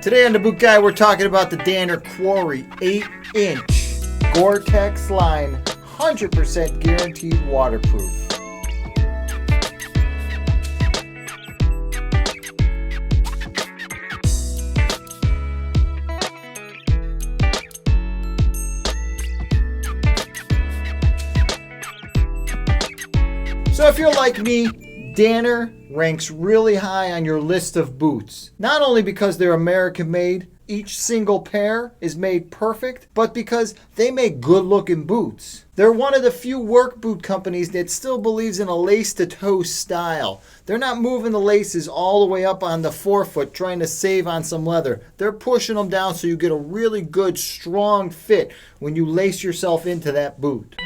Today on The Boot Guy, we're talking about the Danner QUARRY 8-inch Gore-Tex line, 100% guaranteed waterproof. So if you're like me, Danner ranks really high on your list of boots. Not only because they're American made, each single pair is made perfect, but because they make good looking boots. They're one of the few work boot companies that still believes in a lace to toe style. They're not moving the laces all the way up on the forefoot trying to save on some leather. They're pushing them down so you get a really good strong fit when you lace yourself into that boot.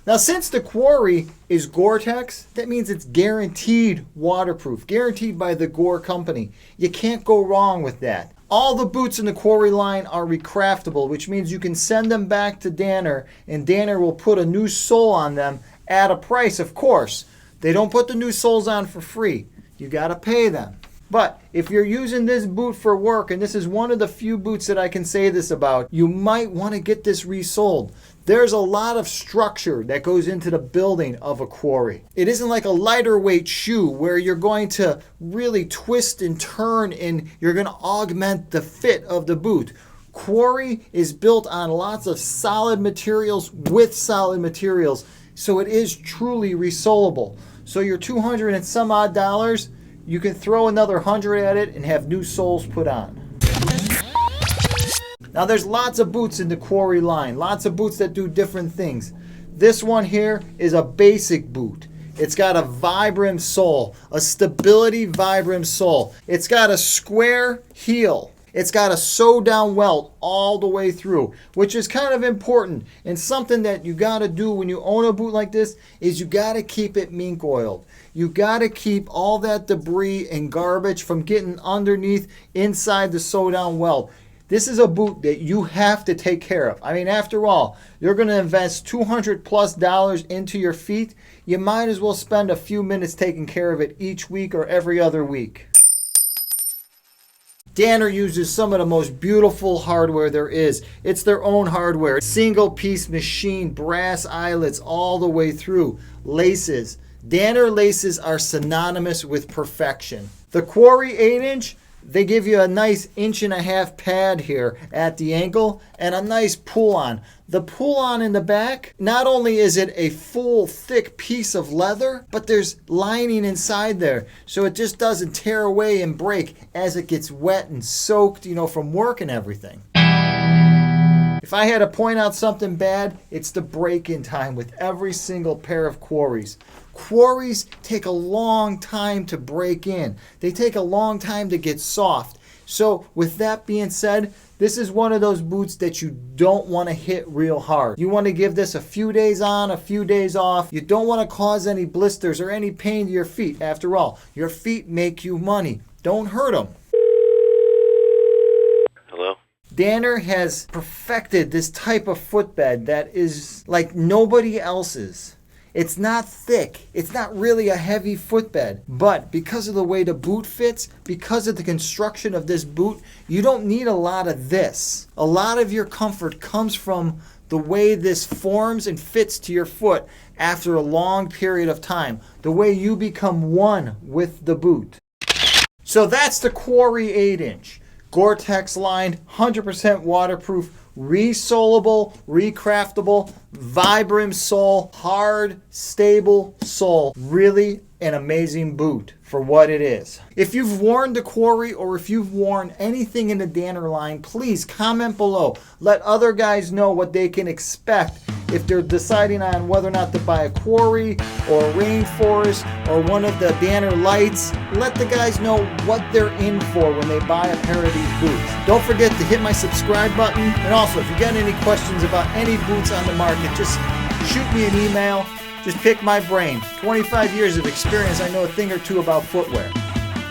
Now, since the QUARRY is Gore-Tex, that means it's guaranteed waterproof, guaranteed by the Gore company. You can't go wrong with that. All the boots in the QUARRY line are recraftable, which means you can send them back to Danner, and Danner will put a new sole on them at a price, of course. They don't put the new soles on for free. You got to pay them. But if you're using this boot for work, and this is one of the few boots that I can say this about, you might want to get this resoled. There's a lot of structure that goes into the building of a QUARRY. It isn't like a lighter weight shoe where you're going to really twist and turn and you're going to augment the fit of the boot. QUARRY is built on lots of solid materials with solid materials, so it is truly resolable. So your $200 and some odd dollars, you can throw another 100 at it and have new soles put on. Now there's lots of boots in the QUARRY line, lots of boots that do different things. This one here is a basic boot. It's got a Vibram sole, a stability Vibram sole. It's got a square heel. It's got a sew down welt all the way through, which is kind of important. And something that you got to do when you own a boot like this is you got to keep it mink oiled. You got to keep all that debris and garbage from getting underneath inside the sew down welt. This is a boot that you have to take care of. I mean, after all, you're going to invest $200+ into your feet. You might as well spend a few minutes taking care of it each week or every other week. Danner uses some of the most beautiful hardware there is. It's their own hardware. Single piece machine, brass eyelets all the way through. Laces. Danner laces are synonymous with perfection. The QUARRY 8-inch, they give you a nice 1.5 inch pad here at the ankle and a nice pull-on. The pull-on in the back, not only is it a full thick piece of leather, but there's lining inside there. So it just doesn't tear away and break as it gets wet and soaked, from work and everything. If I had to point out something bad, it's the break-in time with every single pair of QUARRYs. QUARRYs take a long time to break in. They take a long time to get soft. So with that being said, this is one of those boots that you don't want to hit real hard. You want to give this a few days on, a few days off. You don't want to cause any blisters or any pain to your feet. After all, your feet make you money. Don't hurt them. Danner has perfected this type of footbed that is like nobody else's. It's not thick. It's not really a heavy footbed. But because of the way the boot fits, because of the construction of this boot, you don't need a lot of this. A lot of your comfort comes from the way this forms and fits to your foot after a long period of time. The way you become one with the boot. So that's the QUARRY 8-inch. Gore-Tex line, 100% waterproof, resolable, recraftable, Vibram sole, hard, stable sole. Really an amazing boot for what it is. If you've worn the QUARRY or if you've worn anything in the Danner line, please comment below. Let other guys know what they can expect if they're deciding on whether or not to buy a QUARRY or a Rainforest or one of the Danner lights. Let the guys know what they're in for when they buy a pair of these boots. Don't forget to hit my subscribe button. And also, if you got any questions about any boots on the market, just shoot me an email. Just pick my brain. 25 years of experience, I know a thing or two about footwear.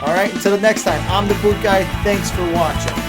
All right, until the next time, I'm the Boot Guy. Thanks for watching.